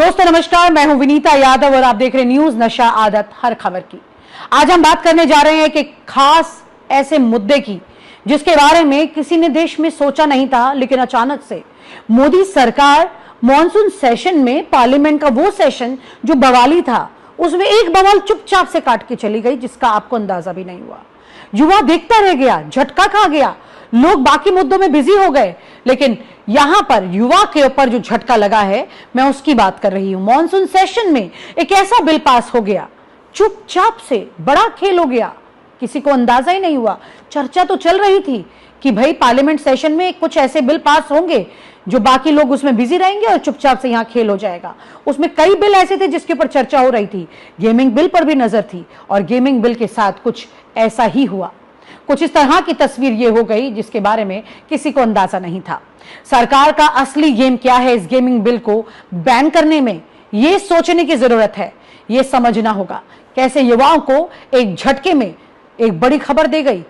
दोस्तों नमस्कार, मैं हूं विनीता यादव और आप देख रहे हैं न्यूज नशा आदत हर खबर की। आज हम बात करने जा रहे हैं कि खास ऐसे मुद्दे की जिसके बारे में किसी ने देश में सोचा नहीं था, लेकिन अचानक से मोदी सरकार मॉनसून सेशन में, पार्लियामेंट का वो सेशन जो बवाली था, उसमें एक बवाल चुपचाप से काट के चली गई जिसका आपको अंदाजा भी नहीं हुआ। युवा देखता रह गया, झटका खा गया, लोग बाकी मुद्दों में बिजी हो गए, लेकिन यहां पर युवा के ऊपर जो झटका लगा है, मैं उसकी बात कर रही हूं। मॉनसून सेशन में एक ऐसा बिल पास हो गया, चुपचाप से बड़ा खेल हो गया, किसी को अंदाजा ही नहीं हुआ। चर्चा तो चल रही थी कि भाई पार्लियामेंट सेशन में कुछ ऐसे बिल पास होंगे जो बाकी लोग उसमें बिजी रहेंगे और चुपचाप से यहां खेल हो जाएगा। उसमें कई बिल ऐसे थे जिसके ऊपर चर्चा हो रही थी, गेमिंग बिल पर भी नजर थी और गेमिंग बिल के साथ कुछ ऐसा ही हुआ। कुछ इस तरह की तस्वीर ये हो गई जिसके बारे में किसी को अंदाजा नहीं था। सरकार का असली गेम क्या है इस गेमिंग बिल को बैन करने में, ये सोचने की जरूरत है, ये समझना होगा कैसे युवाओं को एक झटके में एक बड़ी खबर दे गई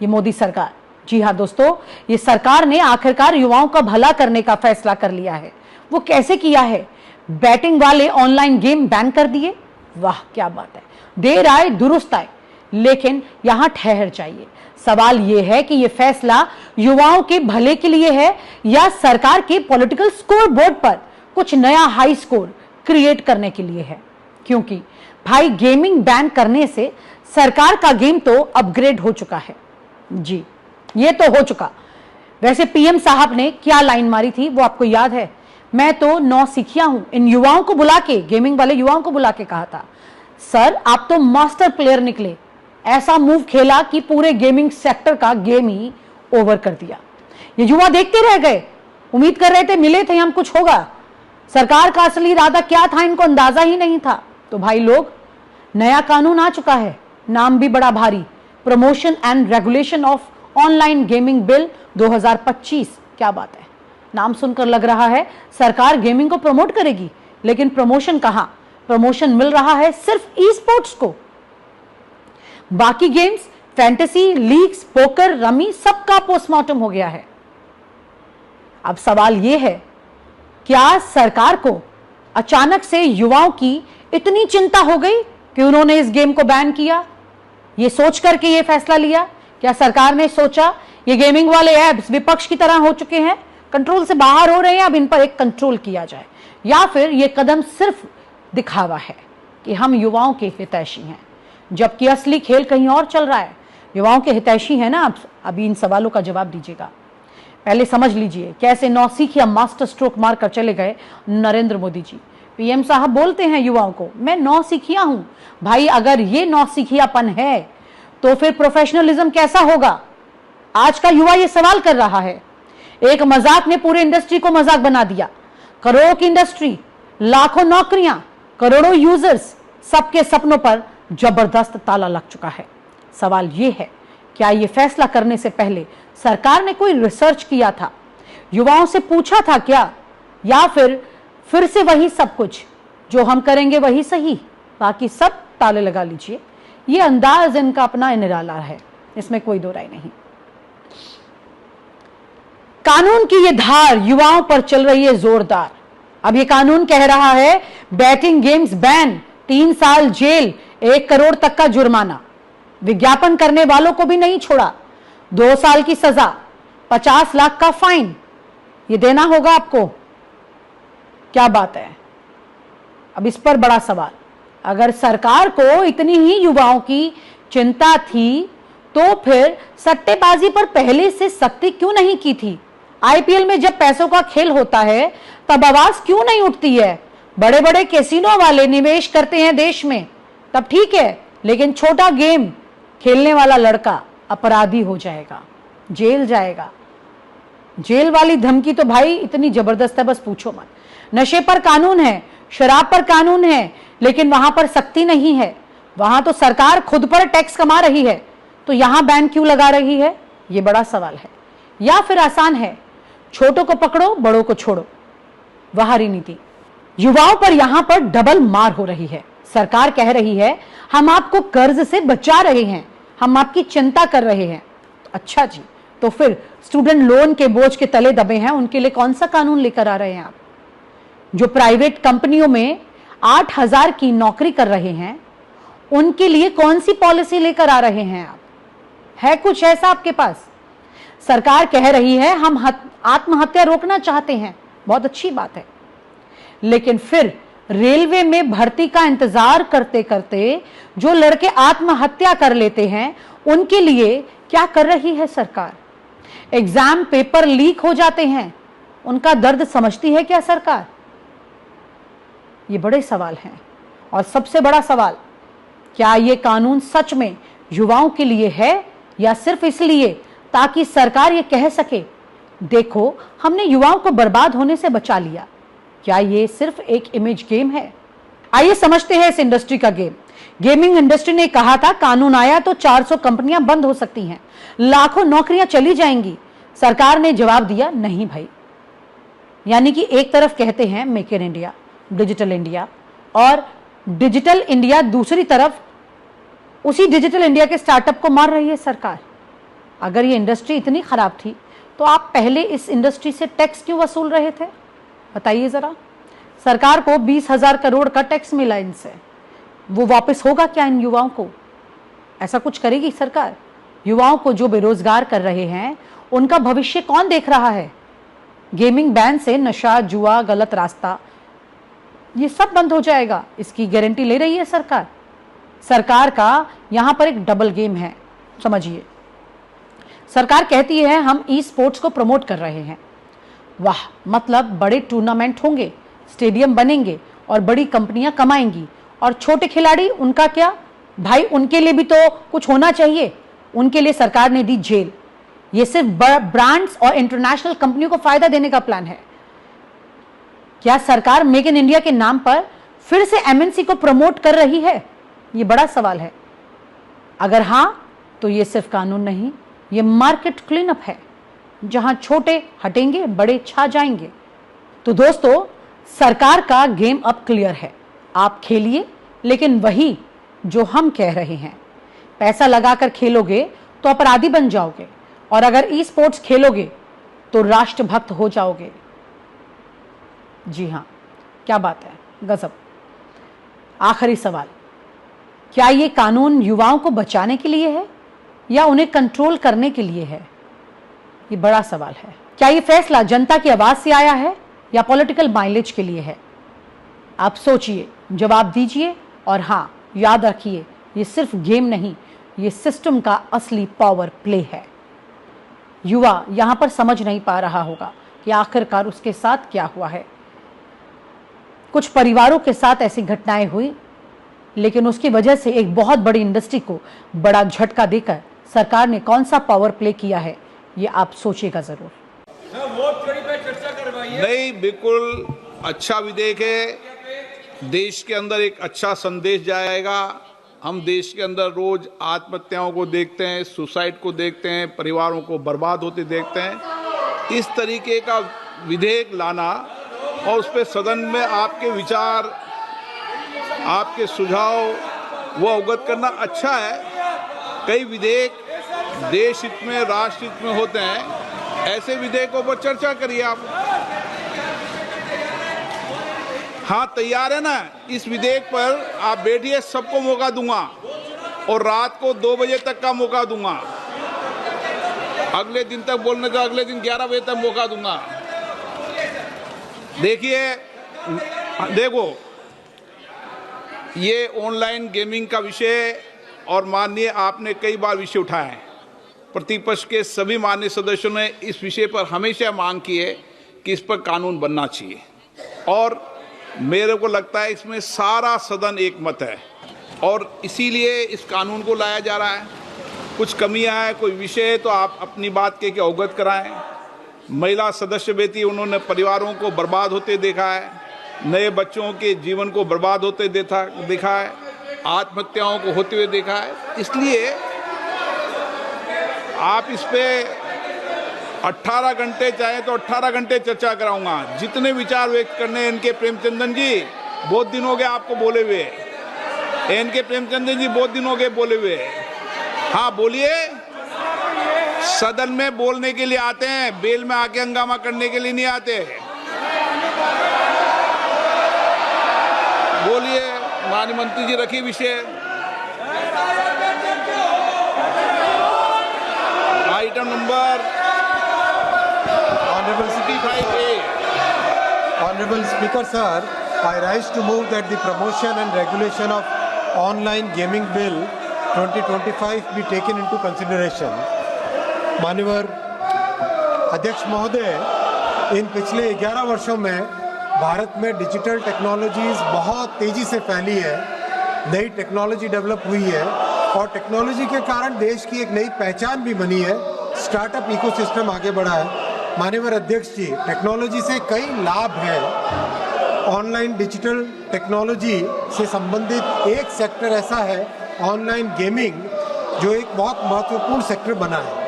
ये मोदी सरकार। जी हां दोस्तों, ये सरकार ने आखिरकार युवाओं का भला करने का फैसला कर लिया है। वो कैसे किया है? बैटिंग वाले ऑनलाइन गेम बैन कर दिए। वाह क्या बात है, देर आए दुरुस्त आए। लेकिन यहां ठहर जाइए, सवाल यह है कि यह फैसला युवाओं के भले के लिए है या सरकार के पॉलिटिकल स्कोर बोर्ड पर कुछ नया हाई स्कोर क्रिएट करने के लिए है। क्योंकि भाई गेमिंग बैन करने से सरकार का गेम तो अपग्रेड हो चुका है। जी ये तो हो चुका। वैसे पीएम साहब ने क्या लाइन मारी थी वो आपको याद है? मैं तो नौसिखिया हूं। इन युवाओं को बुला के, गेमिंग वाले युवाओं को बुला के कहा था, सर आप तो मास्टर प्लेयर निकले, ऐसा मूव खेला कि पूरे गेमिंग सेक्टर का गेम ही ओवर कर दिया। ये युवा देखते रह गए, उम्मीद कर रहे थे, मिले थे हम, कुछ होगा। सरकार का असली इरादा क्या था इनको अंदाजा ही नहीं था। तो भाई लोग, नया कानून आ चुका है, नाम भी बड़ा भारी, promotion and regulation of online gaming bill 2025। क्या बात है, नाम सुनकर लग रहा है सरकार गेमिंग को प्रमोट करेगी, लेकिन प्रमोशन कहां? प्रमोशन मिल रहा है सिर्फ ई स्पोर्ट्स को। बाकी games, fantasy, leagues, poker, rummy, सबका पोस्टमार्टम हो गया है। अब सवाल यह है, क्या सरकार को अचानक से युवाओं की इतनी चिंता हो गई कि उन्होंने इस गेम को बैन किया? ये सोच करके ये फैसला लिया? क्या सरकार ने सोचा ये गेमिंग वाले ऐप्स विपक्ष की तरह हो चुके हैं, कंट्रोल से बाहर हो रहे हैं, अब इन पर एक कंट्रोल किया जाए? या फिर ये कदम सिर्फ दिखावा है कि हम युवाओं के हितैषी हैं, जबकि असली खेल कहीं और चल रहा है? युवाओं के हितैषी है ना आप? अभी इन सवालों का जवाब दीजिएगा। पहले समझ लीजिए कैसे नौसिखिया मास्टर स्ट्रोक मारकर चले गए नरेंद्र मोदी जी। पीएम साहब बोलते हैं युवाओं को, मैं नौसिखिया हूं। भाई अगर ये नौसिखियापन है तो फिर प्रोफेशनलिज्म कैसा होगा? आज का युवा ये सवाल कर रहा है। एक मजाक ने पूरे इंडस्ट्री को मजाक बना दिया। करोड़ों की इंडस्ट्री, लाखों नौकरियां, करोड़ों यूजर्स, सबके सपनों पर जबरदस्त ताला लग चुका है। सवाल यह है, क्या यह फैसला करने से पहले सरकार ने कोई रिसर्च किया था? युवाओं से पूछा था क्या? या फिर से वही सब कुछ, जो हम करेंगे वही सही, बाकी सब ताले लगा लीजिए? ये अंदाज इनका अपना निराला है, इसमें कोई दो राय नहीं। कानून की ये धार युवाओं पर चल रही है जोरदार। अब ये कानून कह रहा है बैटिंग गेम्स बैन, 3 साल जेल, 1 करोड़ तक का जुर्माना। विज्ञापन करने वालों को भी नहीं छोड़ा, 2 साल की सजा, 50 लाख का फाइन, ये देना होगा आपको। क्या बात है? अब इस पर बड़ा सवाल। अगर सरकार को इतनी ही युवाओं की चिंता थी तो फिर सट्टेबाजी पर पहले से सख्ती क्यों नहीं की थी? आईपीएल में जब पैसों का खेल होता है तब आवाज क्यों नहीं उठती है? बड़े बड़े कैसीनो वाले निवेश करते हैं देश में, तब ठीक है, लेकिन छोटा गेम खेलने वाला लड़का अपराधी हो जाएगा, जेल जाएगा। जेल वाली धमकी तो भाई इतनी जबरदस्त है, बस पूछो मत। नशे पर कानून है, शराब पर कानून है, लेकिन वहां पर सख्ती नहीं है। वहां तो सरकार खुद पर टैक्स कमा रही है, तो यहां बैन क्यों लगा रही है? यह बड़ा सवाल है। या फिर आसान है, छोटों को पकड़ो, बड़ों को छोड़ो, बाहरी नीति। युवाओं पर यहां पर डबल मार हो रही है। सरकार कह रही है हम आपको कर्ज से बचा रहे हैं, हम आपकी चिंता कर रहे हैं। अच्छा जी, तो फिर स्टूडेंट लोन के बोझ के तले दबे हैं, उनके लिए कौन सा कानून लेकर आ रहे हैं आप? जो प्राइवेट कंपनियों में 8,000 की नौकरी कर रहे हैं, उनके लिए कौन सी पॉलिसी लेकर आ रहे हैं आप? है कुछ ऐसा आपके पास? सरकार कह रही है हम आत्महत्या रोकना चाहते हैं, बहुत अच्छी बात है, लेकिन फिर रेलवे में भर्ती का इंतजार करते करते जो लड़के आत्महत्या कर लेते हैं, उनके लिए क्या कर रही है सरकार? एग्जाम पेपर लीक हो जाते हैं, उनका दर्द समझती है क्या सरकार? ये बड़े सवाल हैं। और सबसे बड़ा सवाल, क्या ये कानून सच में युवाओं के लिए है या सिर्फ इसलिए ताकि सरकार ये कह सके देखो हमने युवाओं को बर्बाद होने से बचा लिया? क्या ये सिर्फ एक इमेज गेम है? आइए समझते हैं इस इंडस्ट्री का गेम। गेमिंग इंडस्ट्री ने कहा था कानून आया तो 400 कंपनियां बंद हो सकती हैं, लाखों नौकरियां चली जाएंगी। सरकार ने जवाब दिया नहीं भाई। यानी कि एक तरफ कहते हैं make in India, digital India, और डिजिटल इंडिया दूसरी तरफ उसी डिजिटल इंडिया के स्टार्टअप को मार रही है सरकार। अगर ये इंडस्ट्री इतनी खराब थी तो आप पहले इस इंडस्ट्री से टैक्स क्यों वसूल रहे थे? बताइए जरा। सरकार को 20,000 करोड़ का टैक्स मिला इनसे, वो वापस होगा क्या इन युवाओं को? ऐसा कुछ करेगी सरकार? युवाओं को जो बेरोजगार कर रहे हैं उनका भविष्य कौन देख रहा है? गेमिंग बैन से नशा, जुआ, गलत रास्ता, ये सब बंद हो जाएगा, इसकी गारंटी ले रही है सरकार। सरकार का यहां पर एक डबल गेम है, समझिए। सरकार कहती है हम ई स्पोर्ट्स को प्रमोट कर रहे हैं। वाह, मतलब बड़े टूर्नामेंट होंगे, स्टेडियम बनेंगे और बड़ी कंपनियां कमाएंगी, और छोटे खिलाड़ी उनका क्या भाई? उनके लिए भी तो कुछ होना चाहिए। उनके लिए सरकार ने दी जेल। ये सिर्फ ब्रांड्स और इंटरनेशनल कंपनियों को फायदा देने का प्लान है। क्या सरकार मेक इन इंडिया के नाम पर फिर से एमएनसी को प्रमोट कर रही है? ये बड़ा सवाल है। अगर हां तो ये सिर्फ कानून नहीं, ये मार्केट क्लीनअप है, जहां छोटे हटेंगे, बड़े छा जाएंगे। तो दोस्तों, सरकार का गेम अब क्लियर है। आप खेलिए, लेकिन वही जो हम कह रहे हैं, पैसा लगाकर खेलोगे तो अपराधी बन जाओगे, और अगर ई स्पोर्ट्स खेलोगे तो राष्ट्रभक्त हो जाओगे। जी हां, क्या बात है, गजब। आखिरी सवाल, क्या ये कानून युवाओं को बचाने के लिए है या उन्हें कंट्रोल करने के लिए है? ये बड़ा सवाल है। क्या ये फैसला जनता की आवाज से आया है या पॉलिटिकल माइलेज के लिए है? आप सोचिए, जवाब दीजिए, और हां, याद रखिए, ये सिर्फ गेम नहीं, ये सिस्टम का असली पावर प्ले है। युवा यहां पर समझ नहीं पा रहा होगा कि आखिरकार उसके साथ क्या हुआ है। कुछ परिवारों के साथ ऐसी घटनाएं हुई, लेकिन उसकी वजह से एक बहुत बड़ी इंडस्ट्री को बड़ा झटका देकर सरकार ने कौन सा पावर प्ले किया है, ये आप सोचिएगा जरूर। नहीं, बिल्कुल अच्छा विधेयक है। देश के अंदर एक अच्छा संदेश जाएगा। हम देश के अंदर रोज आत्महत्याओं को देखते हैं, सुसाइड को देखते हैं, परिवारों को बर्बाद होते देखते हैं। इस तरीके का विधेयक लाना और उस पर सदन में आपके विचार, आपके सुझाव वो अवगत करना अच्छा है। कई विधेयक देश हित में, राष्ट्र हित में होते हैं, ऐसे विधेयकों पर चर्चा करिए आप। हाँ, तैयार है ना? इस विधेयक पर आप बैठिए, सबको मौका दूंगा, और रात को 2 बजे तक का मौका दूंगा। अगले दिन तक बोलने का, अगले दिन 11 बजे तक मौका दूंगा। देखिए, देखो, ये ऑनलाइन गेमिंग का विषय, और माननीय आपने कई बार विषय उठाया है। प्रतिपक्ष के सभी माननीय सदस्यों ने इस विषय पर हमेशा मांग की है कि इस पर कानून बनना चाहिए, और मेरे को लगता है इसमें सारा सदन एक मत है, और इसीलिए इस कानून को लाया जा रहा है। कुछ कमियां हैं, कोई विषय है तो आप अपनी बात के अवगत कराएं। महिला सदस्य बेटी, उन्होंने परिवारों को बर्बाद होते देखा है, नए बच्चों के जीवन को बर्बाद होते देखा है, आत्महत्याओं को होते हुए देखा है। इसलिए आप इस पे 18 घंटे चाहे तो 18 घंटे चर्चा कराऊंगा। जितने विचार व्यक्त करने इनके प्रेमचंदन जी, बहुत दिन हो गए आपको बोले हुए। इनके प्रेमचंदन जी बहुत दिन हो गए बोले हुए। हाँ बोलिए। सदन में बोलने के लिए आते हैं, बेल में आके हंगामा करने के लिए नहीं आते। बोलिए माननीय मंत्री जी, रखिए विषय। Item number Honorable 65A। Honorable Speaker, sir, I rise to move that the promotion and regulation of online gaming bill 2025 be taken into consideration. माननीय अध्यक्ष महोदय, इन पिछले 11 वर्षों में भारत में डिजिटल टेक्नोलॉजीज बहुत तेजी से फैली है, नई टेक्नोलॉजी डेवलप हुई है और टेक्नोलॉजी के कारण देश की एक नई पहचान भी बनी है, स्टार्टअप इकोसिस्टम आगे बढ़ा है। माननीय अध्यक्ष जी, टेक्नोलॉजी से कई लाभ हैं। ऑनलाइन डिजिटल टेक्नोलॉजी से संबंधित एक सेक्टर ऐसा है, ऑनलाइन गेमिंग, जो एक बहुत महत्वपूर्ण सेक्टर बना है।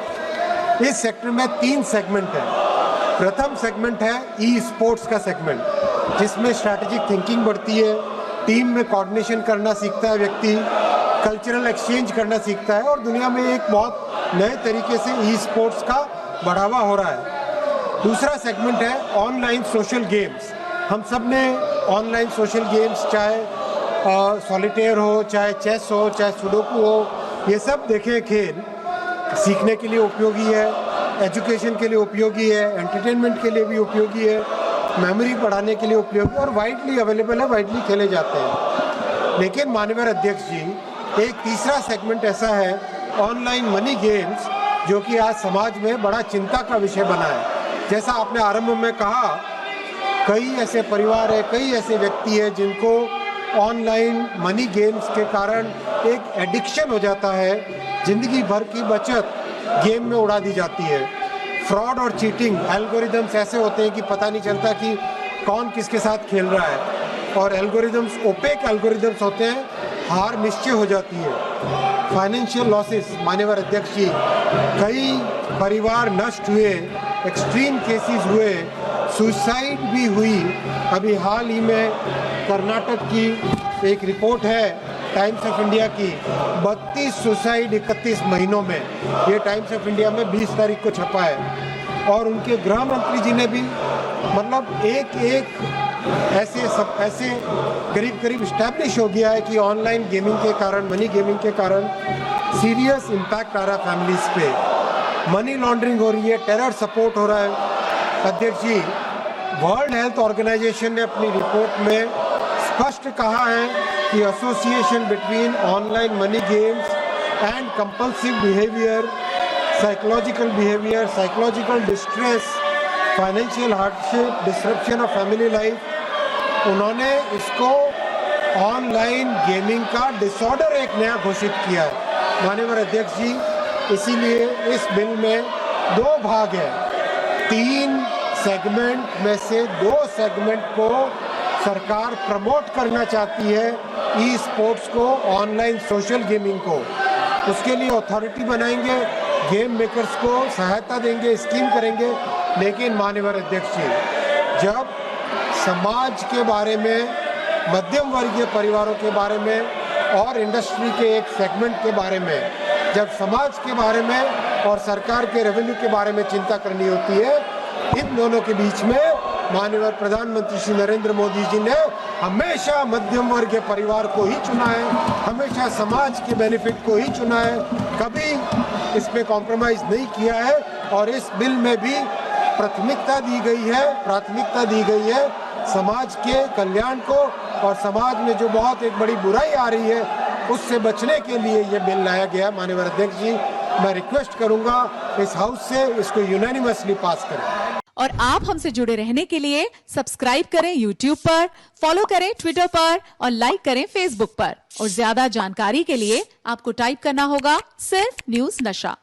इस सेक्टर में 3 सेगमेंट हैं। प्रथम सेगमेंट है ई स्पोर्ट्स का सेगमेंट, जिसमें स्ट्रैटेजिक थिंकिंग बढ़ती है, टीम में कोऑर्डिनेशन करना सीखता है व्यक्ति, कल्चरल एक्सचेंज करना सीखता है और दुनिया में एक बहुत नए तरीके से ई स्पोर्ट्स का बढ़ावा हो रहा है। दूसरा सेगमेंट है ऑनलाइन सोशल गेम्स। हम सब ने ऑनलाइन सोशल गेम्स, चाहे सॉलिटेयर हो, चाहे चेस हो, चाहे सुडोकू हो, ये सब देखे खेल। सीखने के लिए उपयोगी है, एजुकेशन के लिए उपयोगी है, एंटरटेनमेंट के लिए भी उपयोगी है, मेमोरी बढ़ाने के लिए उपयोगी और वाइडली अवेलेबल है, वाइडली खेले जाते हैं। लेकिन माननीय अध्यक्ष जी, एक तीसरा सेगमेंट ऐसा है ऑनलाइन मनी गेम्स, जो कि आज समाज में बड़ा चिंता का विषय बना है। जैसा आपने आरंभ में कहा, कई ऐसे परिवार है, कई ऐसे व्यक्ति है जिनको ऑनलाइन मनी गेम्स के कारण एक एडिक्शन हो जाता है, जिंदगी भर की बचत गेम में उड़ा दी जाती है। फ्रॉड और चीटिंग एल्गोरिदम्स ऐसे होते हैं कि पता नहीं चलता कि कौन किसके साथ खेल रहा है और एल्गोरिदम्स ओपेक एल्गोरिदम्स होते हैं, हार निश्चय हो जाती है। फाइनेंशियल लॉसेस, माननीय अध्यक्ष जी, कई परिवार नष्ट हुए, एक्सट्रीम केसेस हुए, सुसाइड भी हुई। अभी हाल ही में कर्नाटक की एक रिपोर्ट है टाइम्स ऑफ इंडिया की, 32 सुसाइड 31 महीनों में, ये टाइम्स ऑफ इंडिया में 20 तारीख को छपा है। और उनके गृह मंत्री जी ने भी मतलब एक ऐसे करीब करीब इस्टेब्लिश हो गया है कि ऑनलाइन गेमिंग के कारण, मनी गेमिंग के कारण सीरियस इम्पैक्ट आ रहा है फैमिलीज पे, मनी लॉन्ड्रिंग हो रही है, टेरर सपोर्ट हो रहा है। अध्यक्ष जी, वर्ल्ड हेल्थ ऑर्गेनाइजेशन ने अपनी रिपोर्ट में स्पष्ट कहा है कि association between online money games and compulsive behaviour, psychological distress, financial hardship, disruption of family life, उन्होंने इसको ऑनलाइन गेमिंग का डिसऑर्डर एक नया घोषित किया है। माननीय अध्यक्ष जी, इसीलिए इस बिल में 2 भाग है। 3 सेगमेंट में से 2 सेगमेंट को सरकार प्रमोट करना चाहती है, ई स्पोर्ट्स को, ऑनलाइन सोशल गेमिंग को। उसके लिए अथॉरिटी बनाएंगे, गेम मेकर्स को सहायता देंगे, स्कीम करेंगे। लेकिन माननीय अध्यक्ष जी, जब समाज के बारे में, मध्यम वर्गीय परिवारों के बारे में और इंडस्ट्री के एक सेगमेंट के बारे में, जब समाज के बारे में और सरकार के रेवेन्यू के बारे में चिंता करनी होती है, इन दोनों के बीच में माननीय प्रधानमंत्री श्री नरेंद्र मोदी जी ने हमेशा मध्यम वर्ग के परिवार को ही चुना है, हमेशा समाज के बेनिफिट को ही चुना है, कभी इसमें कॉम्प्रोमाइज नहीं किया है। और इस बिल में भी प्राथमिकता दी गई है समाज के कल्याण को, और समाज में जो बहुत एक बड़ी बुराई आ रही है उससे बचने के लिए ये बिल लाया गया। माननीय अध्यक्ष जी, मैं रिक्वेस्ट करूंगा इस हाउस से इसको यूनानिमसली पास करें। और आप हमसे जुड़े रहने के लिए सब्सक्राइब करें YouTube पर, फॉलो करें Twitter पर और लाइक करें Facebook पर। और ज्यादा जानकारी के लिए आपको टाइप करना होगा सिर्फ न्यूज नशा।